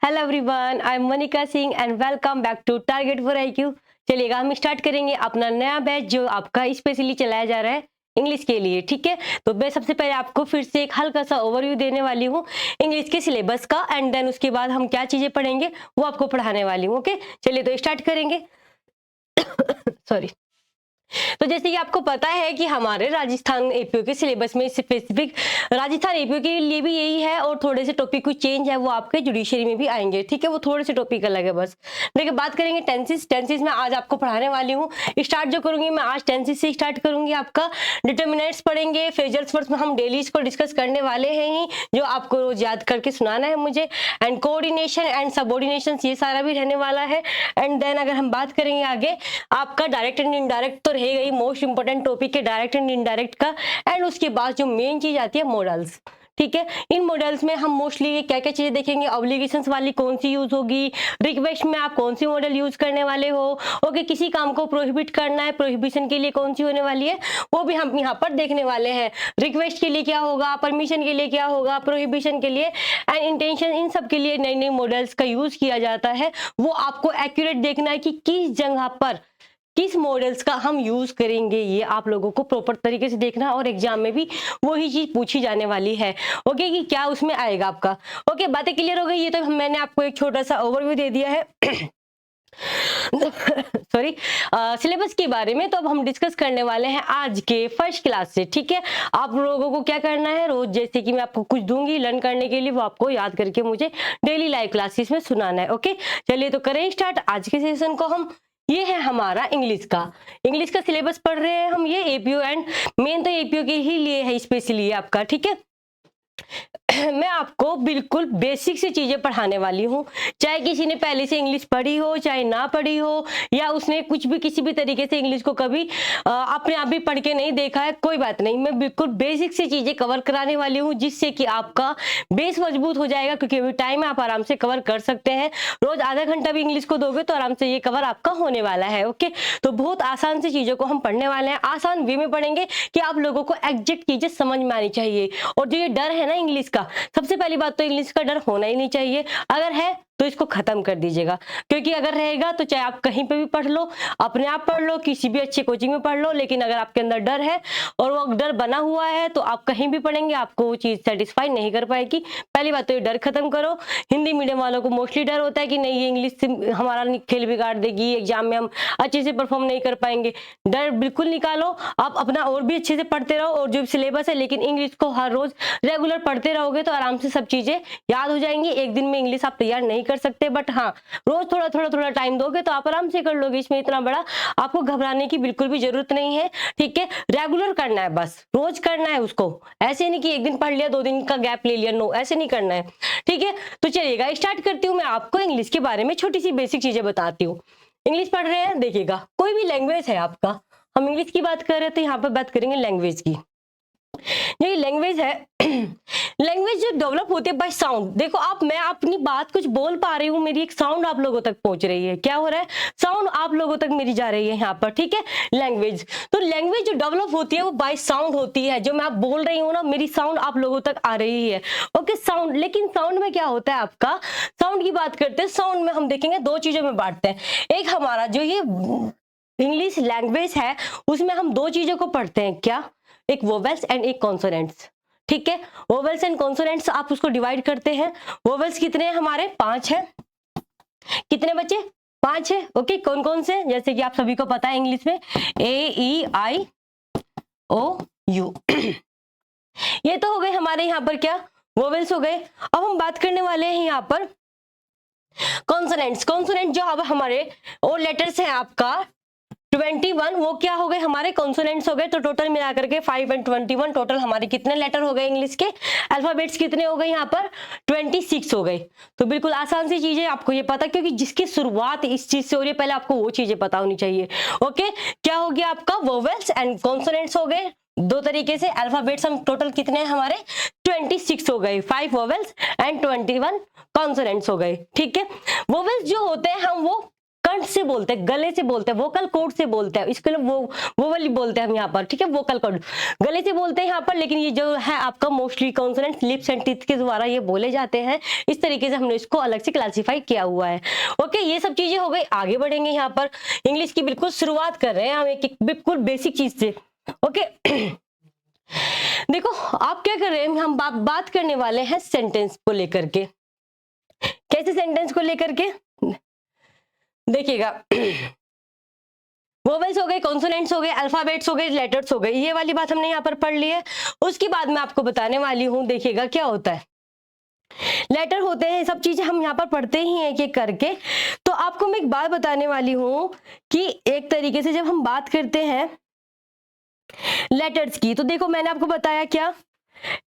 Hello everyone, I am Manika Singh and welcome back to target for IQ. चलिएगा हम start करेंगे अपना नया बैच जो आपका स्पेशली चलाया जा रहा है इंग्लिश के लिए। ठीक है, तो मैं सबसे पहले आपको फिर से एक हल्का सा ओवरव्यू देने वाली हूँ इंग्लिश के सिलेबस का, एंड देन उसके बाद हम क्या चीजें पढ़ेंगे वो आपको पढ़ाने वाली हूँ। ओके, चलिए तो स्टार्ट करेंगे। सॉरी। तो जैसे कि आपको पता है कि हमारे राजस्थान एपीओ के सिलेबस में स्पेसिफिक राजस्थान एपीओ के लिए भी यही है, और थोड़े से टॉपिक कुछ चेंज है वो आपके जुडिशरी में भी आएंगे। ठीक है, वो थोड़े से टॉपिक अलग है बस। लेकिन बात करेंगे टेंसेस में आज आपको पढ़ाने वाली हूँ। स्टार्ट जो करूंगी मैं आज टेंसेस से स्टार्ट करूंगी। आपका डिटर्मिनेंट्स पढ़ेंगे, फ्रेजल्स वर्ड्स में हम डेली इसको डिस्कस करने वाले हैं ही, जो आपको रोज याद करके सुनाना है मुझे, एंड कोऑर्डिनेशन एंड सबऑर्डिनेशन ये सारा भी रहने वाला है। एंड देन अगर हम बात करेंगे आगे आपका डायरेक्ट एंड इनडायरेक्ट तो रहेगा ही, मोस्ट इंपोर्टेंट टॉपिक है डायरेक्ट एंड इनडायरेक्ट का। एंड उसके बाद जो मेन चीज आती है मॉडल्स। ठीक है, इन मॉडल्स में हम मोस्टली क्या क्या चीजें देखेंगे, ऑब्लिगेशंस वाली कौन सी यूज होगी, रिक्वेस्ट में आप कौन सी मॉडल यूज करने वाले हो, ओके, किसी काम को प्रोहिबिट करना है, प्रोहिबिशन के लिए कौन सी होने वाली है वो भी हम यहाँ पर देखने वाले हैं। रिक्वेस्ट के लिए क्या होगा, परमिशन के लिए क्या होगा, प्रोहिबिशन के लिए एंड इंटेंशन, इन सब के लिए नई नई मॉडल्स का यूज किया जाता है। वो आपको एक्यूरेट देखना है कि किस जगह पर किस मॉडल्स का हम यूज करेंगे, ये आप लोगों को प्रॉपर तरीके से देखना है, और एग्जाम में भी वही चीज पूछी जाने वाली है। ओके, कि क्या उसमें आएगा आपका। ओके, बातें क्लियर हो गई। ये तो मैंने आपको एक छोटा सा ओवरव्यू दे दिया है सॉरी, सिलेबस के बारे में। तो अब हम डिस्कस करने वाले हैं आज के फर्स्ट क्लास से। ठीक है, आप लोगों को क्या करना है, रोज जैसे कि मैं आपको कुछ दूंगी लर्न करने के लिए, वो आपको याद करके मुझे डेली लाइव क्लासेस में सुनाना है। ओके, चलिए तो करें स्टार्ट आज के सेशन को। हम ये है हमारा इंग्लिश का सिलेबस पढ़ रहे हैं हम। ये एपीओ एंड मेन तो एपीओ के ही लिए है स्पेशली आपका। ठीक है, मैं आपको बिल्कुल बेसिक से चीजें पढ़ाने वाली हूँ। चाहे किसी ने पहले से इंग्लिश पढ़ी हो, चाहे ना पढ़ी हो, या उसने कुछ भी किसी भी तरीके से इंग्लिश को कभी अपने आप भी पढ़ के नहीं देखा है, कोई बात नहीं। मैं बिल्कुल बेसिक से चीजें कवर कराने वाली हूँ, जिससे कि आपका बेस मजबूत हो जाएगा, क्योंकि अभी टाइम है, आप आराम से कवर कर सकते हैं। रोज आधा घंटा भी इंग्लिश को दोगे तो आराम से ये कवर आपका होने वाला है। ओके, तो बहुत आसान सी चीजों को हम पढ़ने वाले हैं, आसान वे में पढ़ेंगे कि आप लोगों को एग्जैक्ट चीजें समझ में आनी चाहिए। और जो ये डर है ना इंग्लिश का, सबसे पहली बात तो इंग्लिश का डर होना ही नहीं चाहिए। अगर है तो इसको खत्म कर दीजिएगा, क्योंकि अगर रहेगा तो चाहे आप कहीं पे भी पढ़ लो, अपने आप पढ़ लो, किसी भी अच्छे कोचिंग में पढ़ लो, लेकिन अगर आपके अंदर डर है और वो डर बना हुआ है तो आप कहीं भी पढ़ेंगे आपको वो चीज सेटिस्फाई नहीं कर पाएगी। पहली बात तो ये डर खत्म करो। हिंदी मीडियम वालों को मोस्टली डर होता है कि नहीं ये इंग्लिश से हमारा खेल बिगाड़ देगी, एग्जाम में हम अच्छे से परफॉर्म नहीं कर पाएंगे। डर बिल्कुल निकालो, आप अपना और भी अच्छे से पढ़ते रहो, और जो सिलेबस है, लेकिन इंग्लिश को हर रोज रेगुलर पढ़ते रहोगे तो आराम से सब चीजें याद हो जाएंगी। एक दिन में इंग्लिश आप तैयार नहीं कर सकते, बट हाँ रोज थोड़ा टाइम दोगे तो आप आराम से कर लोगे। इसमें इतना बड़ा आपको घबराने की बिल्कुल भी जरूरत नहीं है। ठीक है, रेगुलर करना है, बस रोज करना है उसको। ऐसे नहीं कि एक दिन पढ़ लिया 2 दिन का गैप ले लिया, नो, ऐसे नहीं करना है। ठीक है, तो चलिएगा स्टार्ट करती हूँ। मैं आपको इंग्लिश के बारे में छोटी सी बेसिक चीजें बताती हूँ। इंग्लिश पढ़ रहे हैं, देखिएगा कोई भी लैंग्वेज है आपका, हम इंग्लिश की बात कर रहे हैं तो यहाँ पर बात करेंगे लैंग्वेज की। ये लैंग्वेज है, लैंग्वेज जो डेवलप होती है बाय साउंड। देखो आप, मैं अपनी बात कुछ बोल पा रही हूँ, मेरी एक साउंड आप लोगों तक पहुंच रही है। क्या हो रहा है, साउंड आप लोगों तक मेरी जा रही है यहाँ पर। ठीक है, लैंग्वेज, तो लैंग्वेज जो डेवलप होती है वो बाय साउंड होती है। जो मैं आप बोल रही हूँ ना, मेरी साउंड आप लोगों तक आ रही है। ओके, साउंड, लेकिन साउंड में क्या होता है आपका, साउंड की बात करते हैं, साउंड में हम देखेंगे 2 चीजों में बांटते हैं। एक हमारा जो ये इंग्लिश लैंग्वेज है उसमें हम 2 चीजों को पढ़ते हैं, क्या, एक वोवेल्स एंड एक कॉन्सोनेंट्स। ठीक है, वोवेल्स एंड कॉन्सोनेंट्स आप उसको डिवाइड करते हैं। वोवेल्स कितने हैं हमारे, 5 है। कितने बच्चे, 5 है। ओके, कौन कौन से, जैसे कि आप सभी को पता है इंग्लिश में A E I O U ये तो हो गए हमारे यहाँ पर क्या, वोवेल्स हो गए। अब हम बात करने वाले हैं यहाँ पर कॉन्सोनेंट्स। कॉन्सोनेंट जो अब हमारे और लेटर्स हैं आपका 21, वो क्या हो गए हमारे कॉन्सोनेंट्स हो गए। तो टोटल मिला करके 5 और 21 टोटल हमारे कितने लेटर हो गए इंग्लिश के, अल्फाबेट्स कितने हो गए यहाँ पर, 26 हो गए। तो बिल्कुल आसान सी चीज है, आपको ये पता, क्योंकि जिसकी शुरुआत इस चीज से हो रही है पहले आपको वो चीजें पता होनी चाहिए। ओके, क्या हो गया आपका, वोवेल्स एंड कॉन्सोनेंट्स हो गए 2 तरीके से। अल्फाबेट्स हम टोटल कितने हैं हमारे, 26 हो गए, 5 वोवेल्स एंड 21 कॉन्सोनेंट्स हो गए। ठीक है, वोवेल्स जो होते हैं हम वो कंठ से बोलते हैं, गले से बोलते हैं, वोकल कॉर्ड से बोलते हैं, इसके लिए वो वाली बोलते हैं हम यहाँ पर, ठीक है, वोकल कॉर्ड गले से बोलते हैं यहाँ पर, लेकिन ये जो है आपका mostly consonants lips and teeth के द्वारा ये बोले जाते हैं। इस तरीके से हमने इसको अलग से क्लासिफाई किया हुआ है। ओके, ये सब चीजें हो गई। आगे बढ़ेंगे यहाँ पर, इंग्लिश की बिल्कुल शुरुआत कर रहे हैं हम एक बिल्कुल बेसिक चीज से। ओके देखो आप क्या कर रहे हैं, हम बात करने वाले हैं सेंटेंस को लेकर के। कैसे सेंटेंस को लेकर के देखिएगा, वोवेल्स हो गए, कॉन्सोनेंट्स हो गए, अल्फाबेट्स हो गए, लेटर्स हो गए, ये वाली बात हमने यहाँ पर पढ़ ली है। उसके बाद मैं आपको बताने वाली हूँ, देखिएगा क्या होता है। लेटर होते हैं, सब चीजें हम यहाँ पर पढ़ते ही हैं एक-एक करके। तो आपको मैं एक बात बताने वाली हूँ कि एक तरीके से जब हम बात करते हैं लेटर्स की, तो देखो मैंने आपको बताया क्या,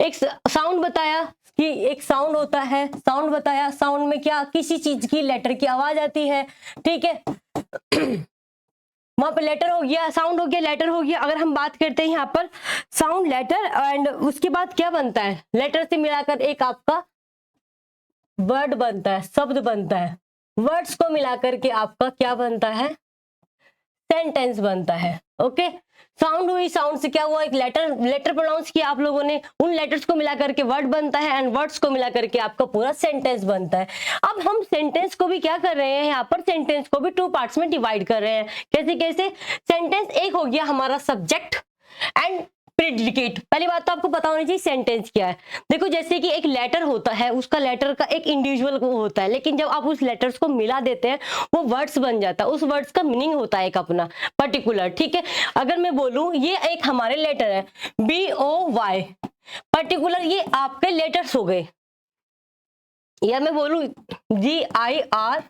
एक साउंड बताया कि एक साउंड होता है, साउंड बताया, साउंड में क्या, किसी चीज की लेटर की आवाज आती है, ठीक है वहां पर लेटर हो गया, साउंड हो गया, लेटर हो गया। अगर हम बात करते हैं यहाँ पर साउंड, लेटर एंड उसके बाद क्या बनता है, लेटर से मिलाकर एक आपका वर्ड बनता है, शब्द बनता है। वर्ड्स को मिलाकर के आपका क्या बनता है, सेंटेंस बनता है। ओके, साउंड हुई, साउंड से क्या हुआ, एक लेटर प्रोनाउंस किया आप लोगों ने, उन लेटर्स को मिलाकर के वर्ड बनता है एंड वर्ड्स को मिलाकर के आपका पूरा सेंटेंस बनता है। अब हम सेंटेंस को भी क्या कर रहे हैं, यहाँ पर सेंटेंस को भी 2 पार्ट्स में डिवाइड कर रहे हैं। कैसे कैसे, सेंटेंस एक हो गया हमारा सब्जेक्ट एंड प्रेडिकेट। पहली बात तो आपको पता होनी चाहिए सेंटेंस क्या है। देखो जैसे कि एक लेटर होता है, उसका लेटर का एक इंडिविजुअल होता है, लेकिन जब आप उस लेटर्स को मिला देते हैं वो वर्ड्स बन जाता है, उस वर्ड्स का मीनिंग होता है एक अपना पर्टिकुलर, ठीक है। अगर मैं बोलूं ये एक हमारे लेटर है BOY पर्टिकुलर, ये आपके लेटर्स हो गए, या मैं बोलूं GIRL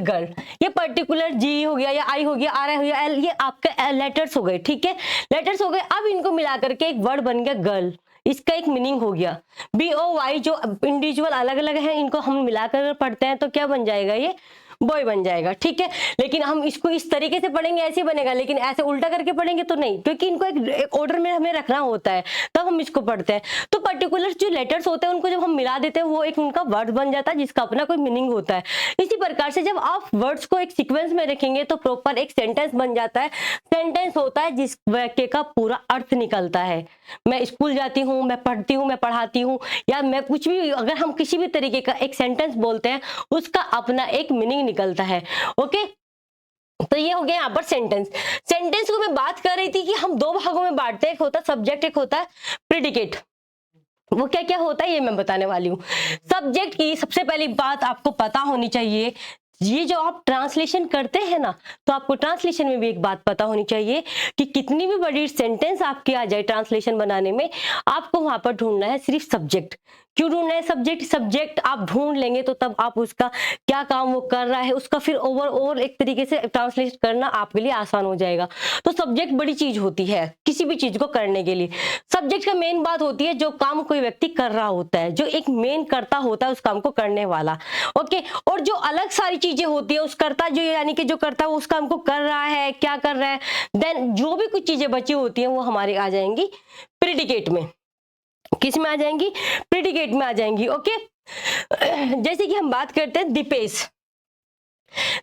गर्ल, ये पर्टिकुलर G हो गया या I हो गया, R हो गया, L, ये आपके लेटर्स हो गए, ठीक है, लेटर्स हो गए। अब इनको मिलाकर के एक वर्ड बन गया गर्ल, इसका एक मीनिंग हो गया। BOY जो इंडिविजुअल अलग अलग हैं, इनको हम मिलाकर पढ़ते हैं तो क्या बन जाएगा, ये बॉय बन जाएगा, ठीक है। लेकिन हम इसको इस तरीके से पढ़ेंगे ऐसे बनेगा, लेकिन ऐसे उल्टा करके पढ़ेंगे तो नहीं, क्योंकि इनको एक ऑर्डर में हमें रखना होता है, तब हम इसको पढ़ते हैं। तो पर्टिकुलर जो लेटर्स होते हैं उनको जब हम मिला देते हैं वो एक उनका वर्ड बन जाता है जिसका अपना कोई मीनिंग होता है। इसी प्रकार से जब आप वर्ड्स को एक सीक्वेंस में रखेंगे तो प्रॉपर एक सेंटेंस बन जाता है। सेंटेंस होता है जिस वाक्य का पूरा अर्थ निकलता है। मैं स्कूल जाती हूँ, मैं पढ़ती हूँ, मैं पढ़ाती हूँ, या मैं कुछ भी, अगर हम किसी भी तरीके का एक सेंटेंस बोलते हैं उसका अपना एक मीनिंग निकलता है। ओके, तो ये हो गया यहाँ पर सेंटेंस। सेंटेंस को मैं बात कर रही थी कि हम 2 भागों में बांटते हैं, एक होता है सब्जेक्ट, एक होता है प्रेडिकेट। वो क्या क्या होता है ये मैं बताने वाली हूँ। सब्जेक्ट की सबसे पहली बात आपको पता होनी चाहिए, ये जो आप ट्रांसलेशन करते हैं ना, तो आपको ट्रांसलेशन में भी एक बात पता होनी चाहिए कि कितनी भी बड़ी सेंटेंस आपकी आ जाए ट्रांसलेशन बनाने में, आपको वहां पर ढूंढना है सिर्फ सब्जेक्ट। क्यों ढूंढना है सब्जेक्ट, सब्जेक्ट आप ढूंढ लेंगे तो तब आप उसका क्या काम वो कर रहा है उसका फिर ओवरऑल एक तरीके से ट्रांसलेट करना आपके लिए आसान हो जाएगा। तो सब्जेक्ट बड़ी चीज होती है किसी भी चीज को करने के लिए। सब्जेक्ट का मेन बात होती है जो काम कोई व्यक्ति कर रहा होता है, जो एक मेन करता होता है उस काम को करने वाला। ओके, और जो अलग सारी चीजें होती है उस करता, जो यानी कि जो करता है उस काम को कर रहा है, क्या कर रहा है, देन जो भी कुछ चीजें बची होती हैं वो हमारी आ जाएंगी प्रेडिकेट में। किस में आ जाएंगी, प्रेडिकेट में आ जाएंगी। ओके, जैसे कि हम बात करते हैं Deepesh.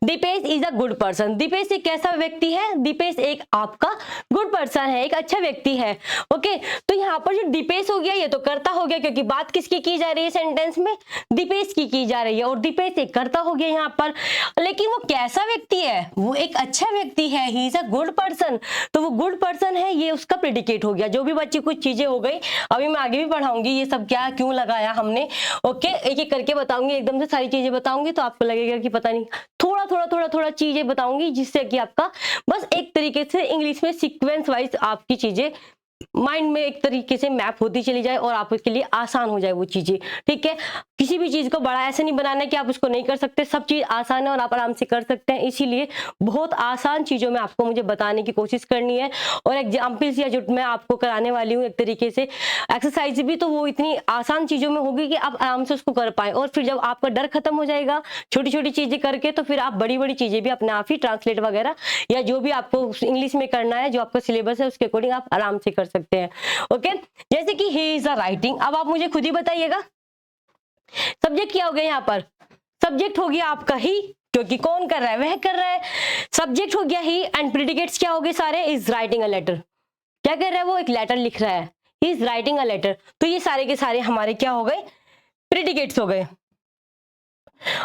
Deepesh is a good person. Deepesh एक कैसा व्यक्ति है, दीपेश एक आपका गुड पर्सन है, एक अच्छा व्यक्ति है। ओके, तो यहाँ पर जो दीपेश हो गया ये तो करता हो गया, क्योंकि बात किसकी की जा रही है सेंटेंस में, दीपेश की जा रही है, और दीपेश एक करता हो गया यहाँ पर। लेकिन वो कैसा व्यक्ति है, वो एक अच्छा व्यक्ति है, he is a good person. तो वो गुड पर्सन है, ये उसका प्रेडिकेट हो गया। जो भी बच्ची कुछ चीजें हो गई, अभी मैं आगे भी पढ़ाऊंगी ये सब क्या क्यों लगाया हमने। ओके, एक एक करके बताऊंगी, एकदम से सारी चीजें बताऊंगी तो आपको लगेगा कि पता नहीं, थोड़ा चीजें बताऊंगी जिससे कि आपका बस एक तरीके से इंग्लिश में सीक्वेंस वाइज आपकी चीजें माइंड में एक तरीके से मैप होती चली जाए और आपके लिए आसान हो जाए वो चीजें। ठीक है, किसी भी चीज को बड़ा ऐसे नहीं बनाना है कि आप उसको नहीं कर सकते, सब चीज आसान है और आप आराम से कर सकते हैं। इसीलिए बहुत आसान चीजों में आपको मुझे बताने की कोशिश करनी है, और एग्जाम्पल्स या जो मैं आपको कराने वाली हूँ एक तरीके से एक्सरसाइज भी, तो वो इतनी आसान चीजों में होगी कि आप आराम से उसको कर पाए। और फिर जब आपका डर खत्म हो जाएगा छोटी छोटी चीजें करके, तो फिर आप बड़ी बड़ी चीजें भी अपने आप ही ट्रांसलेट वगैरह या जो भी आपको इंग्लिश में करना है, जो आपका सिलेबस है उसके अकॉर्डिंग आप आराम से कर सकते हैं। ओके, जैसे कि ही इज अ राइटिंग। अब आप मुझे खुद ही बताइएगा सब्जेक्ट क्या हो गया यहाँ पर, सब्जेक्ट हो गया आपका ही, क्योंकि कौन कर रहा है, वह कर रहा है। सब्जेक्ट हो गया ही एंड प्रीडिकेट्स क्या हो गए सारे, इज राइटिंग अ लेटर। क्या कर रहा है, वो एक लेटर लिख रहा है, इज राइटिंग अ लेटर। तो ये सारे के सारे हमारे क्या हो गए, प्रीडिकेट्स हो गए।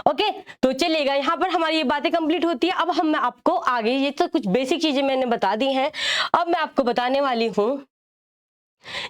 ओके तो चलेगा, यहाँ पर हमारी ये बातें कंप्लीट होती है। अब मैं आपको आगे, ये तो कुछ बेसिक चीजें मैंने बता दी हैं, अब मैं आपको बताने वाली हूँ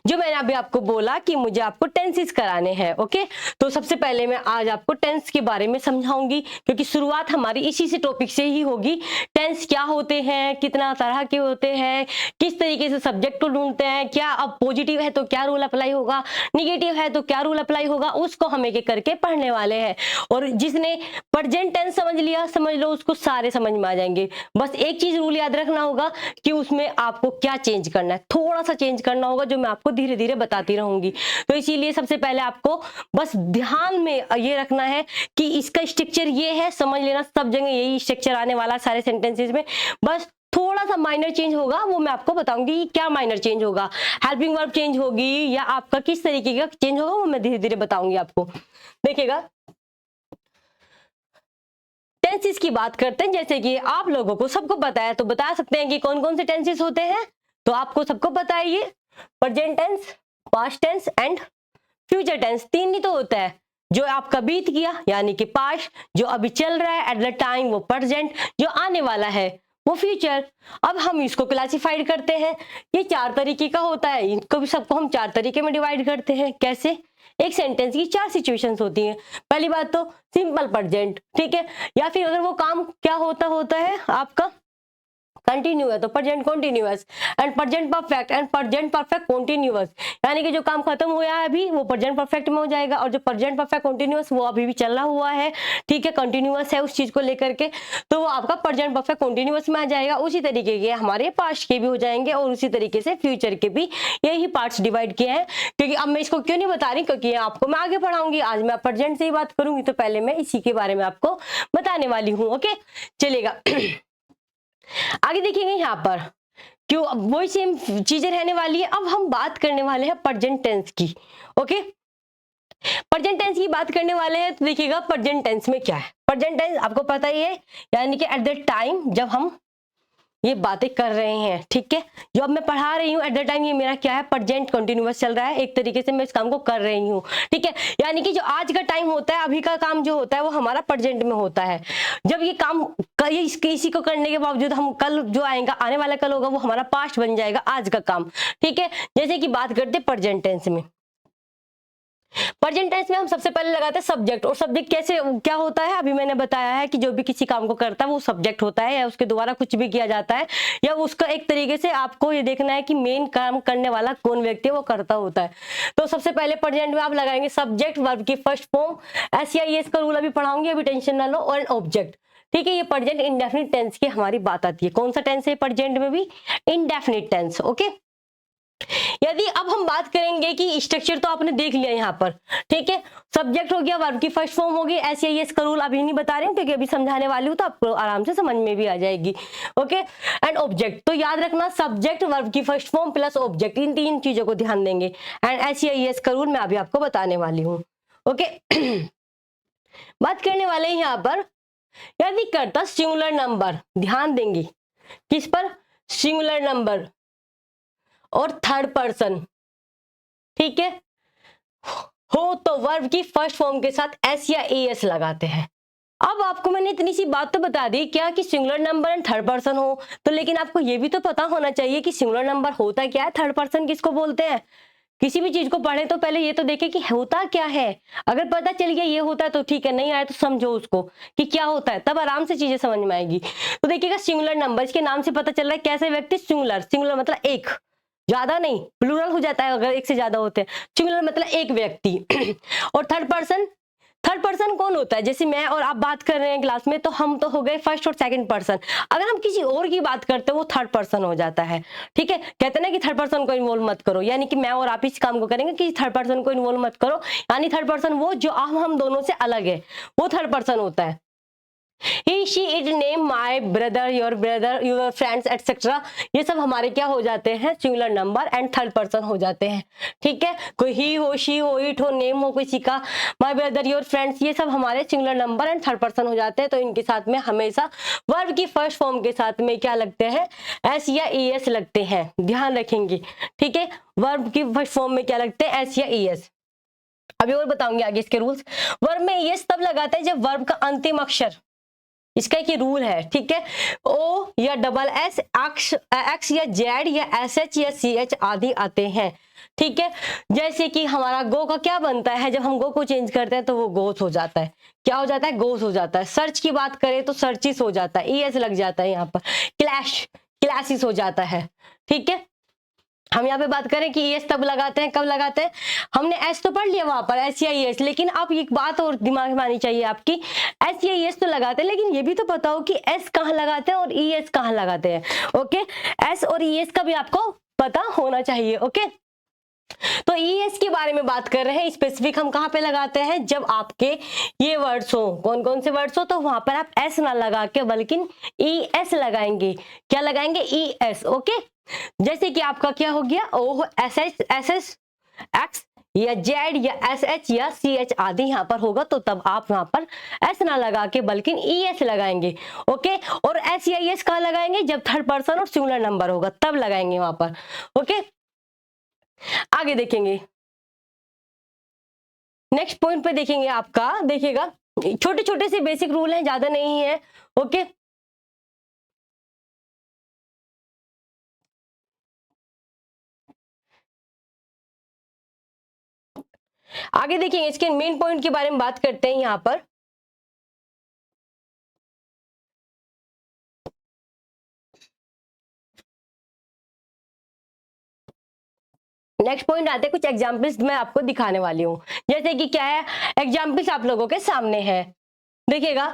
जो मैंने अभी आपको बोला कि मुझे आपको टेंसेस कराने हैं। ओके तो सबसे पहले मैं आज आपको टेंस के बारे में समझाऊंगी, क्योंकि शुरुआत हमारी इसी से टॉपिक से ही होगी। टेंस क्या होते हैं, कितना तरह के होते हैं, किस तरीके से सब्जेक्ट को ढूंढते हैं, क्या अब पॉजिटिव है तो क्या रूल अप्लाई होगा, निगेटिव है तो क्या रूल अप्लाई होगा, उसको हम एक एक करके पढ़ने वाले हैं। और जिसने प्रेजेंट टेंस समझ लिया, समझ लो उसको सारे समझ में आ जाएंगे। बस एक चीज रूल याद रखना होगा कि उसमें आपको क्या चेंज करना है, थोड़ा सा चेंज करना होगा, जो मैं आपको धीरे धीरे बताती रहूंगी। तो इसीलिए सबसे पहले आपको बस ध्यान में ये रखना है कि इसका स्ट्रक्चर ये है, समझ लेना सब जगह यही स्ट्रक्चर आने वाला सारे सेंटेंसेस में। बस थोड़ा सा माइनर चेंज होगा, वो मैं आपको बताऊंगी क्या माइनर चेंज होगा, हेल्पिंग वर्ब चेंज होगी या आपका किस तरीके का चेंज होगा, वो मैं धीरे धीरे बताऊंगी आपको। देखिएगा टेंसेस की बात करते हैं, जैसे कि आप लोगों को सबको पता है, तो बता सकते हैं कि कौन कौन से टेंसेस होते हैं। तो आपको सबको पता है, ये present tense, past tense and future tense, तीन ही तो होता है। जो आपका बीत गया यानी कि पास्ट, जो अभी चल रहा है एट द टाइम वो प्रेजेंट, जो आने वाला है वो फ्यूचर। अब हम इसको क्लासिफाइड करते हैं, ये चार तरीके का होता है, इनको भी सबको हम चार तरीके में डिवाइड करते हैं। कैसे, एक सेंटेंस की चार सिचुएशंस होती हैं। पहली बात तो सिंपल प्रेजेंट, ठीक है, या फिर अगर वो काम क्या होता है आपका कंटिन्यू है तो present continuous, and present perfect and present perfect continuous, यानी कि जो काम खत्म हुआ है अभी वो प्रेजेंट परफेक्ट में हो जाएगा, और जो प्रेजेंट परफेक्ट कंटिन्यूअस वो अभी भी चल रहा हुआ है, ठीक है, कंटिन्यूअस है उस चीज को लेकर के, तो वो आपका प्रेजेंट परफेक्ट कंटिन्यूअस में आ जाएगा। उसी तरीके के हमारे पास्ट के भी हो जाएंगे और उसी तरीके से फ्यूचर के भी यही पार्ट्स डिवाइड किए हैं। क्योंकि अब मैं इसको क्यों नहीं बता रही, क्योंकि आपको मैं आगे पढ़ाऊंगी, आज मैं प्रेजेंट से ही बात करूंगी, तो पहले मैं इसी के बारे में आपको बताने वाली हूँ। ओके चलेगा आगे देखेंगे यहाँ पर क्यों वही सेम चीजें रहने वाली है। अब हम बात करने वाले हैं प्रेजेंट टेंस की। ओके प्रेजेंट टेंस की बात करने वाले हैं, तो देखिएगा प्रेजेंट टेंस में क्या है। प्रेजेंट टेंस आपको पता ही है, यानी कि एट द टाइम जब हम ये बातें कर रहे हैं, ठीक है, जो अब मैं पढ़ा रही हूँ एट द टाइम, ये मेरा क्या है, प्रेजेंट कंटिन्यूअस चल रहा है, एक तरीके से मैं इस काम को कर रही हूँ, ठीक है, यानी कि जो आज का टाइम होता है, अभी का काम जो होता है वो हमारा प्रेजेंट में होता है। जब ये काम इसी को करने के बावजूद हम कल जो आएगा, आने वाला कल होगा, वो हमारा पास्ट बन जाएगा आज का काम, ठीक है। जैसे कि बात करते प्रेजेंट टेंस में, प्रेजेंट टेंस में हम सबसे पहले लगाते हैं सब्जेक्ट। और सब्जेक्ट कैसे क्या होता है, अभी मैंने बताया है कि जो भी किसी काम को करता है वो सब्जेक्ट होता है, या उसके द्वारा कुछ भी किया जाता है, या उसका एक तरीके से आपको ये देखना है कि मेन काम करने वाला कौन व्यक्ति है, वो करता होता है। तो सबसे पहले प्रेजेंट में आप लगाएंगे सब्जेक्ट, वर्ब की फर्स्ट फॉर्म, SCIS का रूल अभी पढ़ाऊंगी, अभी टेंशन ना लो, और ऑब्जेक्ट, ठीक है। ये प्रेजेंट इंडेफिनिट टेंस की हमारी बात आती है। कौन सा टेंस है प्रेजेंट में भी, इंडेफिनिट टेंस। ओके यदि अब हम बात करेंगे कि स्ट्रक्चर तो आपने देख लिया यहाँ पर, ठीक है, सब्जेक्ट हो गया, वर्ब की फर्स्ट फॉर्म होगी, SCIS का रूल अभी नहीं बता रहे हैं क्योंकि अभी समझाने वाली हूँ तो आपको आराम से समझ में भी आ जाएगी। ओके एंड ऑब्जेक्ट, तो याद रखना सब्जेक्ट, वर्ब की फर्स्ट फॉर्म प्लस ऑब्जेक्ट, इन तीन चीजों को ध्यान देंगे। एंड SCIS का रूल मैं अभी आपको बताने वाली हूँ। ओके बात करने वाले हैं यहाँ पर, यदि करता सिंगुलर नंबर, ध्यान देंगे किस पर, सिंगुलर नंबर और थर्ड पर्सन, ठीक है, हो तो वर्ब की फर्स्ट फॉर्म के साथ S या AS लगाते हैं। अब आपको मैंने इतनी सी बात तो बता दी क्या कि singular number and third person हो, तो लेकिन आपको ये भी तो पता होना चाहिए कि सिंगुलर नंबर होता क्या है, थर्ड पर्सन किसको बोलते हैं। किसी भी चीज को पढ़े तो पहले ये तो देखे कि होता क्या है। अगर पता चल गया ये होता है तो ठीक है, नहीं आया तो समझो उसको कि क्या होता है, तब आराम से चीजें समझ में आएगी। तो देखिएगा सिंगुलर नंबर, इसके नाम से पता चल रहा है कैसे व्यक्ति, सिंगुलर, सिंगुलर मतलब एक, ज्यादा नहीं, प्लूरल हो जाता है अगर एक से ज्यादा होते हैं, सिंगुलर मतलब एक व्यक्ति। और थर्ड पर्सन, थर्ड पर्सन कौन होता है, जैसे मैं और आप बात कर रहे हैं क्लास में, तो हम तो हो गए फर्स्ट और सेकंड पर्सन। अगर हम किसी और की बात करते हैं वो थर्ड पर्सन हो जाता है, ठीक है। कहते हैं ना कि थर्ड पर्सन को इन्वॉल्व मत करो, यानी कि मैं और आप इस काम को करेंगे कि थर्ड पर्सन को इन्वॉल्व मत करो, यानी थर्ड पर्सन वो जो हम दोनों से अलग है, वो थर्ड पर्सन होता है। He she it name my brother, your friends etcetera, ये सब हमारे क्या हो जाते हैं, singular number and third person हो जाते हैं। ठीक है, कोई ही हो, शी हो, इट हो, नेम हो किसी का, माई ब्रदर, योर फ्रेंड्स, ये सब हमारे singular number and third person हो जाते हैं। तो इनके साथ में हमेशा वर्ब की फर्स्ट फॉर्म के साथ में क्या लगते हैं, एस या ई एस लगते हैं, ध्यान रखेंगे। ठीक है, वर्ब की फर्स्ट फॉर्म में क्या लगते हैं, एस या ई एस। अभी और बताऊंगी आगे इसके रूल्स। वर्ब में एस तब लगाते हैं जब वर्ब का अंतिम अक्षर, इसका एक रूल है। ठीक है, ओ या डबल एस, एक्स या जेड या एस एच या सी एच आदि आते हैं। ठीक है, जैसे कि हमारा गो का क्या बनता है, जब हम गो को चेंज करते हैं तो वो गोस हो जाता है, क्या हो जाता है, गोस हो जाता है। सर्च की बात करें तो सर्चिस हो जाता है, ई एस लग जाता है यहाँ पर। क्लासिस हो जाता है। ठीक है, हम यहाँ पे बात करें कि एस तब लगाते हैं, कब लगाते हैं, हमने एस तो पढ़ लिया वहां पर, एस या एस, लेकिन अब एक बात और दिमाग में आनी चाहिए आपकी, एस या एस तो लगाते हैं, लेकिन ये भी तो पता हो कि एस कहाँ लगाते हैं और ई एस कहाँ लगाते हैं। ओके, एस और ई एस का भी आपको पता होना चाहिए। ओके, तो ई एस के बारे में बात कर रहे हैं, स्पेसिफिक हम कहाँ पे लगाते हैं, जब आपके ये वर्ड्स हो, कौन कौन से वर्ड्स हो, तो वहां पर आप एस ना लगा के बल्कि ई एस लगाएंगे। क्या लगाएंगे, ई एस। ओके, जैसे कि आपका क्या हो गया, ओ एस एस एक्स या जेड या एस एच या सी एच आदि यहाँ पर होगा, तो तब आप यहाँ पर एस ना लगा के बल्कि ई एस लगाएंगे। ओके, और एस या एस कहाँ लगाएंगे, जब थर्ड पर्सन और सिंगुलर नंबर होगा तब लगाएंगे वहां पर। ओके, आगे देखेंगे, नेक्स्ट पॉइंट पे देखेंगे आपका, देखिएगा छोटे छोटे से बेसिक रूल हैं, ज्यादा नहीं है। ओके, आगे देखिए इसके मेन पॉइंट के बारे में बात करते हैं यहाँ पर। नेक्स्ट पॉइंट आते हैं, कुछ एग्जांपल्स मैं आपको दिखाने वाली हूँ। जैसे कि क्या है, एग्जांपल्स आप लोगों के सामने है, देखिएगा।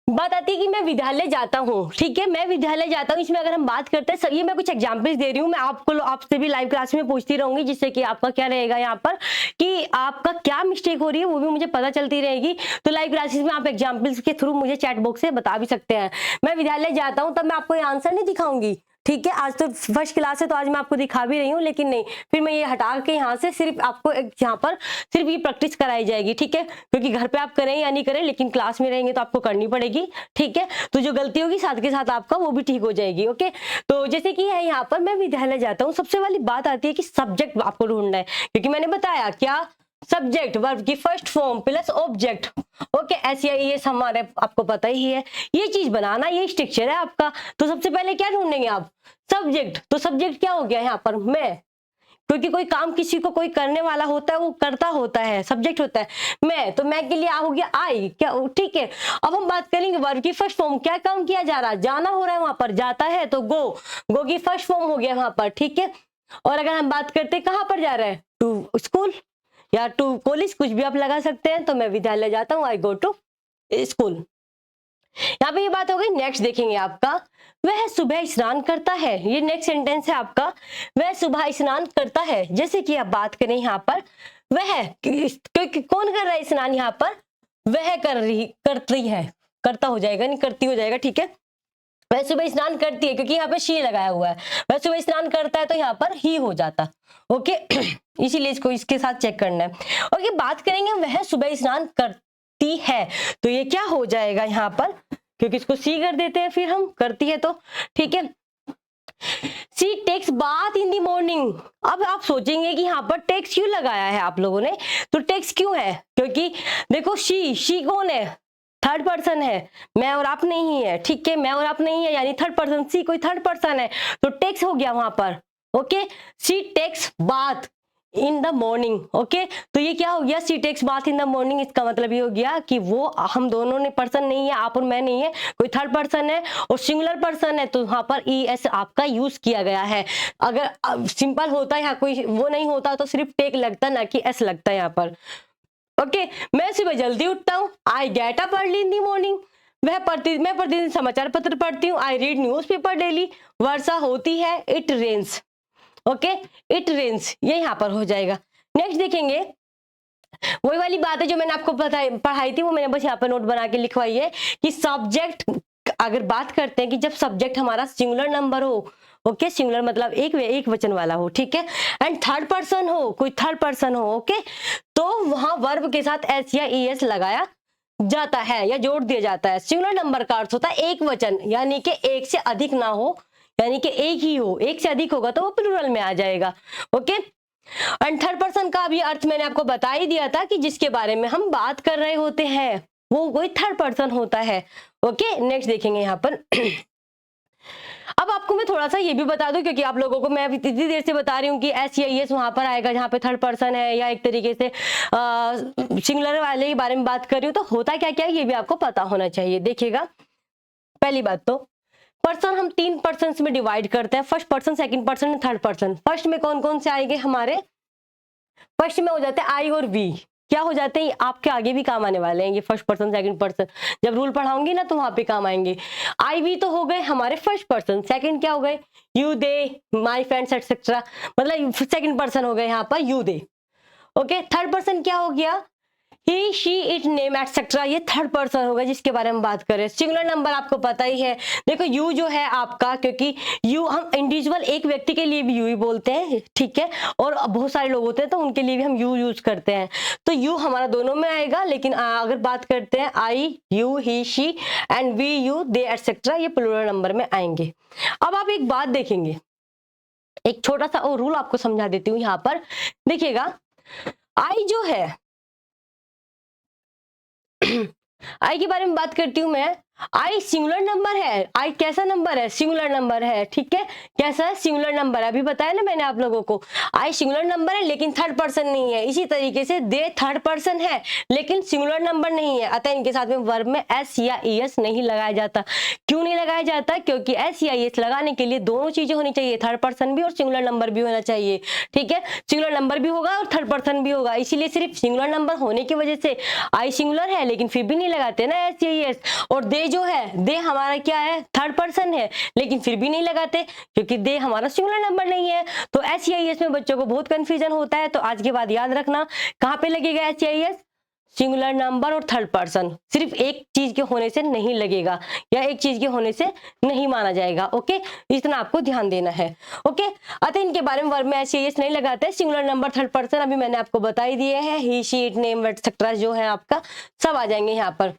बात आती है कि मैं विद्यालय जाता हूँ। ठीक है, मैं विद्यालय जाता हूँ, इसमें अगर हम बात करते हैं, ये मैं कुछ एग्जांपल्स दे रही हूँ, मैं आपसे भी लाइव क्लास में पूछती रहूंगी, जिससे कि आपका क्या रहेगा यहाँ पर कि आपका क्या मिस्टेक हो रही है वो भी मुझे पता चलती रहेगी। तो लाइव क्लासेस में आप एग्जाम्पल्स के थ्रू मुझे चैट बॉक्स से बता भी सकते हैं। मैं विद्यालय जाता हूँ, तब मैं आपको आंसर नहीं दिखाऊंगी। ठीक है, आज तो फर्स्ट क्लास है तो आज मैं आपको दिखा भी रही हूँ, लेकिन नहीं, फिर मैं ये हटा के यहाँ से सिर्फ आपको यहाँ पर सिर्फ ये प्रैक्टिस कराई जाएगी। ठीक है, क्योंकि घर पे आप करें या नहीं करें, लेकिन क्लास में रहेंगे तो आपको करनी पड़ेगी। ठीक है, तो जो गलती होगी साथ के साथ आपका वो भी ठीक हो जाएगी। ओके, तो जैसे कि है यहाँ पर मैं विद्यालय जाता हूँ, सबसे वाली बात आती है कि सब्जेक्ट आपको ढूंढना है, क्योंकि मैंने बताया क्या, सब्जेक्ट वर्ब की first form plus object. Okay, ऐसे ये हमारे आपको पता ही है, ये चीज बनाना, ये स्ट्रक्चर है आपका। तो सबसे पहले क्या ढूंढेंगे आप, सब्जेक्ट। तो सब्जेक्ट क्या हो गया यहाँ पर, मैं, क्योंकि कोई काम किसी को कोई करने वाला होता है, वो करता होता है, सब्जेक्ट होता है मैं, तो मैं के लिए हो गया आई, क्या। ठीक है, अब हम बात करेंगे वर्ब की फर्स्ट फॉर्म, क्या काम किया जा रहा है, जाना हो रहा है, वहां पर जाता है तो गो की फर्स्ट फॉर्म हो गया वहां पर। ठीक है, और अगर हम बात करते हैं कहाँ पर जा रहा है, टू स्कूल या टू कॉलेज, कुछ भी आप लगा सकते हैं। तो मैं विद्यालय जाता हूँ, आई गो टू स्कूल। यहाँ पे ये बात हो गई। नेक्स्ट देखेंगे आपका, वह सुबह स्नान करता है, ये नेक्स्ट सेंटेंस है आपका, वह सुबह स्नान करता है। जैसे कि आप बात करें यहाँ पर, वह कौन कर रहा है स्नान, यहाँ पर वह करती है, करता हो जाएगा, नहीं करती हो जाएगा। ठीक है, वह सुबह स्नान करती है, क्योंकि यहाँ पे शी लगाया हुआ है, वह सुबह स्नान करता है तो यहाँ पर ही हो जाता। ओके, इसीलिए इसको इसके साथ चेक करना है। और ये बात करेंगे वह सुबह स्नान करती है, तो ये क्या हो जाएगा यहाँ पर, क्योंकि इसको सी कर देते हैं फिर हम, करती है तो। ठीक है, she takes bath in the morning. अब आप सोचेंगे कि यहाँ पर टेक्स क्यों लगाया है आप लोगों ने, तो टेक्स क्यों है, क्योंकि देखो शी कौन है, थर्ड पर्सन है, मैं और आप नहीं है। ठीक है, मैं और आप नहीं है, यानी थर्ड पर्सन, सी कोई थर्ड पर्सन है, तो टेक्स हो गया वहां पर। Okay, she takes bath in the morning. Okay, तो ये क्या हो गया, she takes bath in the morning, इसका मतलब ये हो गया कि वो, हम दोनों ने पर्सन नहीं है, आप और मैं नहीं है, कोई थर्ड पर्सन है और सिंगुलर पर्सन है, तो वहां पर ई एस आपका यूज किया गया है। अगर सिंपल होता है, यहाँ कोई वो नहीं होता, तो सिर्फ टेक लगता, ना कि एस लगता है यहाँ पर। ओके, मैं सुबह जल्दी उठता हूँ, I get up early in the morning. मैं प्रतिदिन समाचार पत्र पढ़ती हूँ, I read news paper daily. वर्षा होती है, it rains. Okay, it rains, ये यहाँ पर हो जाएगा। नेक्स्ट देखेंगे, वही वाली बात है जो मैंने आपको पढ़ाई थी, वो मैंने बस यहाँ पर नोट बना के लिखवाई है कि सब्जेक्ट, अगर बात करते हैं कि जब सब्जेक्ट हमारा सिंगुलर नंबर हो, ओके, सिंगुलर मतलब एक वचन वाला हो, ठीक है, एंड थर्ड पर्सन हो, कोई थर्ड पर्सन हो, ओके, तो वहां वर्ब के साथ एस या ईएस लगाया जाता है या जोड़ दिया जाता है। सिंगुलर नंबर का अर्थ होता है एक वचन, यानी कि एक से अधिक ना हो, यानी कि एक ही हो, एक से अधिक होगा तो वो प्लूरल में आ जाएगा, ओके। एंड थर्ड पर्सन का भी अर्थ मैंने आपको बता ही दिया था कि जिसके बारे में हम बात कर रहे होते हैं वो कोई थर्ड पर्सन होता है, ओके। नेक्स्ट देखेंगे यहाँ पर अब आपको मैं थोड़ा सा ये भी बता दूं, क्योंकि आप लोगों को मैं अभी इतनी देर से बता रही हूँ कि एस या ईएस वहां पर आएगा जहां पे थर्ड पर्सन है, या एक तरीके से सिंगुलर वाले के बारे में बात कर रही हूँ, तो होता क्या क्या है ये भी आपको पता होना चाहिए। देखिएगा, पहली बात तो पर्सन हम 3 पर्सन में डिवाइड करते हैं, first person, second person, third person. First में कौन कौन से आएंगे हमारे, फर्स्ट में हो जाते हैं आई और वी। क्या हो जाते हैं, आपके आगे भी काम आने वाले हैं ये फर्स्ट पर्सन सेकंड पर्सन, जब रूल पढ़ाऊंगी ना तो वहां पे काम आएंगे। आई वी तो हो गए हमारे फर्स्ट पर्सन, सेकंड क्या हो गए, you they my friends etcetera, मतलब सेकंड पर्सन हो गए यहाँ पर you they, okay. Third person क्या हो गया, ही शी इट नेम एटसेट्रा, ये थर्ड पर्सन होगा जिसके बारे में बात करें। सिंगुलर नंबर आपको पता ही है, देखो यू जो है आपका, क्योंकि यू हम इंडिविजुअल एक व्यक्ति के लिए भी यू ही बोलते हैं, ठीक है, और बहुत सारे लोग होते हैं तो उनके लिए भी हम यू यूज करते हैं, तो यू हमारा दोनों में आएगा। लेकिन अगर बात करते हैं I, you, he, she and we, you, they etcetera, ये प्लूरल नंबर में आएंगे। अब आप एक बात देखेंगे, एक छोटा सा और रूल आपको समझा देती हूँ यहाँ पर, देखिएगा आई जो है आई के बारे में बात करती हूं मैं, आई सिंगुलर नंबर है, आई कैसा नंबर है, सिंगुलर नंबर है, ठीक है, कैसा है, सिंगुलर नंबर है, अभी बताया ना मैंने आप लोगों को, आई सिंगुलर नंबर है लेकिन थर्ड पर्सन नहीं है। इसी तरीके से दे थर्ड पर्सन है लेकिन सिंगुलर नंबर नहीं है, अतः इनके साथ में वर्ब में एस या ईएस नहीं लगाया जाता। क्यों नहीं लगाया जाता, क्योंकि एस या ईएस लगाने के लिए दोनों चीजें होनी चाहिए, थर्ड पर्सन भी और सिंगुलर नंबर भी होना चाहिए, ठीक है, सिंगुलर नंबर भी होगा और थर्ड पर्सन भी होगा। इसीलिए सिर्फ सिंगुलर नंबर होने की वजह से आई सिंगुलर है लेकिन फिर भी नहीं लगाते ना एस या ईएस, और दे जो है, दे हमारा क्या है, थर्ड पर्सन है लेकिन फिर भी नहीं लगाते क्योंकि दे हमारा सिंगुलर नंबर नहीं है। तो एस या ईएस में बच्चों को बहुत कंफ्यूजन होता है, तो आज के बाद याद रखना कहां पे लगेगा एस या ईएस, सिंगुलर नंबर और थर्ड पर्सन, सिर्फ एक चीज के होने से नहीं लगेगा या एक चीज के होने से नहीं माना जाएगा, ओके, इतना आपको ध्यान देना है, ओके। अतः इनके बारे में वर्ब में एस या ईएस नहीं लगाते, सिंगुलर नंबर थर्ड पर्सन अभी मैंने आपको बता ही दिए हैं, ही, शी, इट, नेम, एटसेट्रा जो है आपका सब आ जाएंगे यहाँ पर।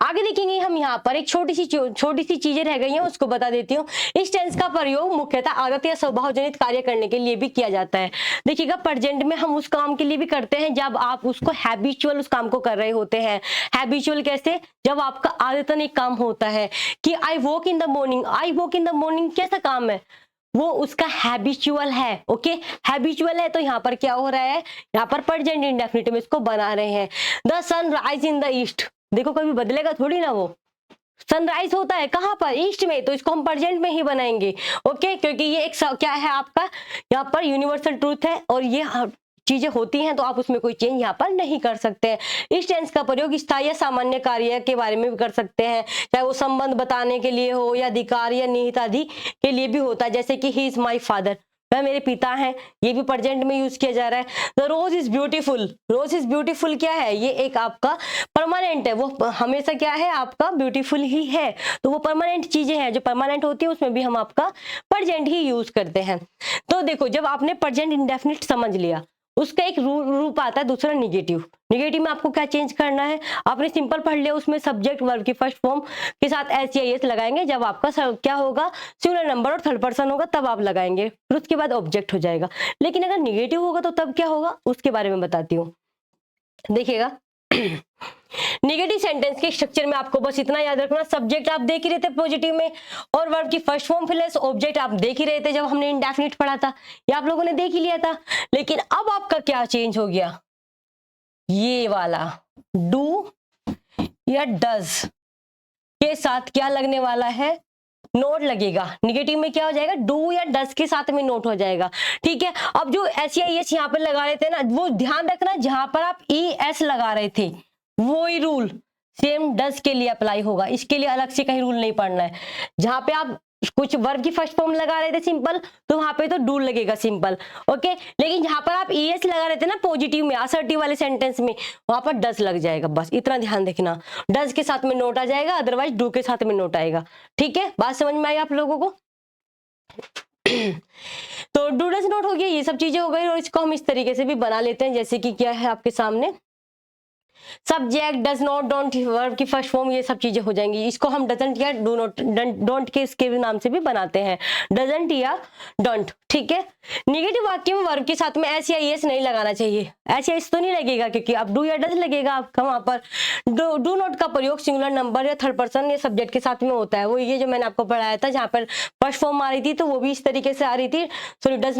आगे देखेंगे हम यहाँ पर एक छोटी सी चीजें रह गई हैं, उसको बता देती हूँ। इस टेंस का प्रयोग मुख्यतः आदत या स्वभाव जनित कार्य करने के लिए भी किया जाता है। देखिएगा, प्रेजेंट में हम उस काम के लिए भी करते हैं जब आप उसको हैबिचुअल उस काम को कर रहे होते हैं। हैबिचुअल कैसे, जब आपका आदतन एक काम होता है कि I walk in the morning, I walk in the morning कैसा काम है, वो उसका हैबिचुअल है, ओके, हैबिचुअल है। तो यहाँ पर क्या हो रहा है, यहाँ पर प्रेजेंट इंडेफिनिट में इसको बना रहे हैं। The sun rise in the east, देखो कभी बदलेगा थोड़ी ना, वो सनराइज होता है कहां पर, ईस्ट में, तो इसको हम प्रेजेंट में ही बनाएंगे, ओके, क्योंकि ये एक क्या है आपका यहाँ पर यूनिवर्सल ट्रूथ है और ये चीजें होती हैं तो आप उसमें कोई चेंज यहाँ पर नहीं कर सकते हैं। इस टेंस का प्रयोग स्थायी या सामान्य कार्य के बारे में भी कर सकते हैं, चाहे वो संबंध बताने के लिए हो या अधिकार या निहिताधि के लिए भी होता है, जैसे कि ही इज माई फादर, वह मेरे पिता हैं, ये भी प्रेजेंट में यूज किया जा रहा है। The rose is beautiful, rose is beautiful क्या है, ये एक आपका परमानेंट है, वो हमेशा क्या है आपका ब्यूटीफुल ही है, तो वो परमानेंट चीजें हैं, जो परमानेंट होती है उसमें भी हम आपका प्रेजेंट ही यूज करते हैं। तो देखो, जब आपने प्रेजेंट इंडेफिनिट समझ लिया, उसका एक रूप आता है दूसरा निगेटिव। निगेटिव में आपको क्या चेंज करना है, आपने सिंपल पढ़ लिया, उसमें सब्जेक्ट वर्ब की फर्स्ट फॉर्म के साथ एस या एस लगाएंगे, जब आपका क्या होगा, सिंगुलर नंबर और थर्ड पर्सन होगा तब आप लगाएंगे, फिर उसके बाद ऑब्जेक्ट हो जाएगा। लेकिन अगर निगेटिव होगा तो तब क्या होगा, उसके बारे में बताती हूँ। देखिएगा, नेगेटिव सेंटेंस के स्ट्रक्चर में आपको बस इतना याद रखना, सब्जेक्ट आप देख ही रहे थे पॉजिटिव में और वर्ब की फर्स्ट फॉर्म प्लस ऑब्जेक्ट आप देख ही रहे थे जब हमने इंडेफिनिट पढ़ा था, ये आप लोगों ने देख ही लिया था। लेकिन अब आपका क्या चेंज हो गया, ये वाला डू या डज के साथ क्या लगने वाला है, नोट लगेगा। निगेटिव में क्या हो जाएगा, डू या डज के साथ में नोट हो जाएगा, ठीक है। अब जो एस या एस यहाँ पर लगा रहे थे ना, वो ध्यान रखना, जहां पर आप ई एस लगा रहे थे वो ही रूल सेम डज के लिए अप्लाई होगा, इसके लिए अलग से कहीं रूल नहीं पढ़ना है। जहां पे आप कुछ वर्ब की फर्स्ट फॉर्म लगा रहे थे सिंपल, तो वहां पे तो डू लगेगा सिंपल। ओके, लेकिन जहां पर आप ईएस लगा रहे थे ना पॉजिटिव में, असर्टिव वाले सेंटेंस में, वहां पर डज लग जाएगा। बस इतना ध्यान देखना, डज के साथ में नोट आ जाएगा, अदरवाइज डू के साथ में नोट आएगा। ठीक है, बात समझ में आई आप लोगों को? तो डू डज नोट हो गया, ये सब चीजें हो गई। और इसको हम इस तरीके से भी बना लेते हैं, जैसे कि क्या है आपके सामने, subject, does not, don't, verb की फर्स्ट फॉर्म, ये सब चीजें हो जाएंगी। इसको हम डजंट या डू नॉट, डोंट के इसके नाम से भी बनाते हैं, डजंट या डोंट। ठीक है, निगेटिव वाक्य में वर्ब के साथ में एस या एस नहीं लगाना चाहिए। एस या एस तो नहीं लगेगा, क्योंकि अब डू या डज लगेगा आपका वहां पर। डू नॉट का प्रयोग सिंगुलर नंबर या थर्ड पर्सन या सब्जेक्ट के साथ में होता है। वो ये जो मैंने आपको पढ़ाया था, जहां पर फर्स्ट फॉर्म आ रही थी, तो वो भी इस तरीके से आ रही थी। सॉरी, डज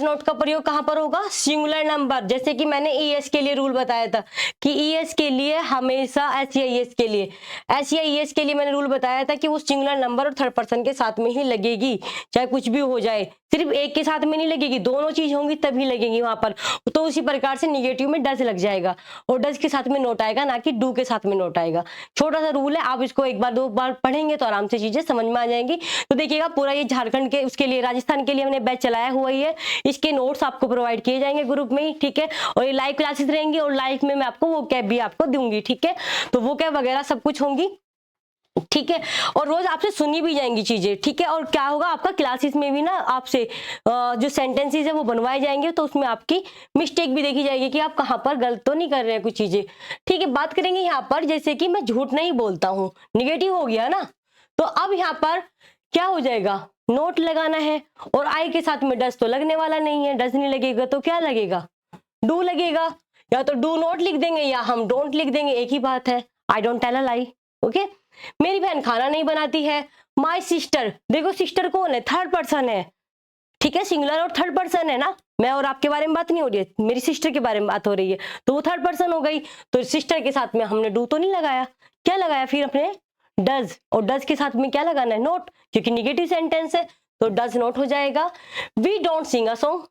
नॉट का प्रयोग कहां पर होगा? Singular number. जैसे कि मैंने ईएस के लिए रूल बताया था कि ईएस के लिए हमेशा एस या ईएस के लिए, एस या ईएस के लिए मैंने रूल बताया था कि वो सिंगुलर नंबर और थर्ड पर्सन के साथ में ही लगेगी, चाहे कुछ भी हो जाए, सिर्फ एक के साथ में नहीं लगेगी, दोनों चीज होंगी तभी लगेगी वहां पर। तो उसी प्रकार से निगेटिव में डज लग जाएगा और डज के साथ में नोट आएगा, ना कि डू के साथ में नोट आएगा। छोटा सा रूल है, आप इसको एक बार दो बार पढ़ेंगे तो आराम से चीजें समझ में आ जाएंगी। तो देखिएगा, पूरा ये झारखंड के उसके लिए, राजस्थान के लिए हमने बैच चलाया हुआ ही है, इसके नोट्स आपको प्रोवाइड किए जाएंगे ग्रुप में ही। ठीक है, और ये लाइव क्लासेस रहेंगी और लाइव में मैं आपको वो कैब भी आपको दूंगी। ठीक है, तो वो कैब वगैरह सब कुछ होंगी। ठीक है, और रोज आपसे सुनी भी जाएंगी चीजें। ठीक है, और क्या होगा, आपका क्लासेस में भी ना आपसे जो सेंटेंसेस है वो बनवाए जाएंगे, तो उसमें आपकी मिस्टेक भी देखी जाएगी कि आप कहाँ पर गलत तो नहीं कर रहे हैं कुछ चीजें। ठीक है, बात करेंगे यहाँ पर, जैसे कि मैं झूठ नहीं बोलता हूँ, निगेटिव हो गया ना, तो अब यहाँ पर क्या हो जाएगा, नोट लगाना है, और आई के साथ में डज तो लगने वाला नहीं है, डज नहीं लगेगा तो क्या लगेगा, डू लगेगा। या तो डू नॉट लिख देंगे या हम डोंट लिख देंगे, एक ही बात है। I don't tell a lie. Okay, मेरी बहन खाना नहीं बनाती है। माई सिस्टर, देखो सिस्टर कौन है, थर्ड पर्सन है। ठीक है, सिंगुलर और थर्ड पर्सन है ना, मैं और आपके बारे में बात नहीं हो रही है, मेरी सिस्टर के बारे में बात हो रही है, तो वो थर्ड पर्सन हो गई। तो सिस्टर के साथ में हमने डू तो नहीं लगाया, क्या लगाया फिर अपने, डज। और डज के साथ में क्या लगाना है, नोट, क्योंकि निगेटिव सेंटेंस है, तो डज नोट हो जाएगा। We don't sing a song,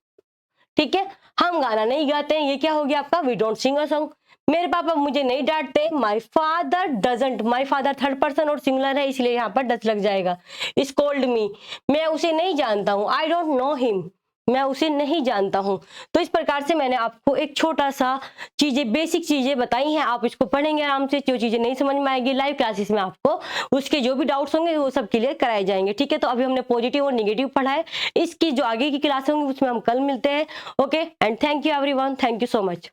ठीक है, हम गाना नहीं गाते हैं, ये क्या हो गया आपका, we don't sing a song. मेरे पापा मुझे नहीं डांटते, my father doesn't, my father third person और सिंगुलर है, इसलिए यहाँ पर डज लग जाएगा। स्कोल्ड मी, मैं उसे नहीं जानता हूँ, आई डोंट नो हिम, मैं उसे नहीं जानता हूँ। तो इस प्रकार से मैंने आपको एक छोटा सा चीजें, बेसिक चीजें बताई हैं, आप इसको पढ़ेंगे आराम से। जो चीजें नहीं समझ में आएगी लाइव क्लासेस में आपको उसके जो भी डाउट्स होंगे वो सब क्लियर कराए जाएंगे। ठीक है, तो अभी हमने पॉजिटिव और निगेटिव पढ़ा है, इसकी जो आगे की क्लास होंगी उसमें हम कल मिलते हैं। Okay, and thank you everyone, thank you so much.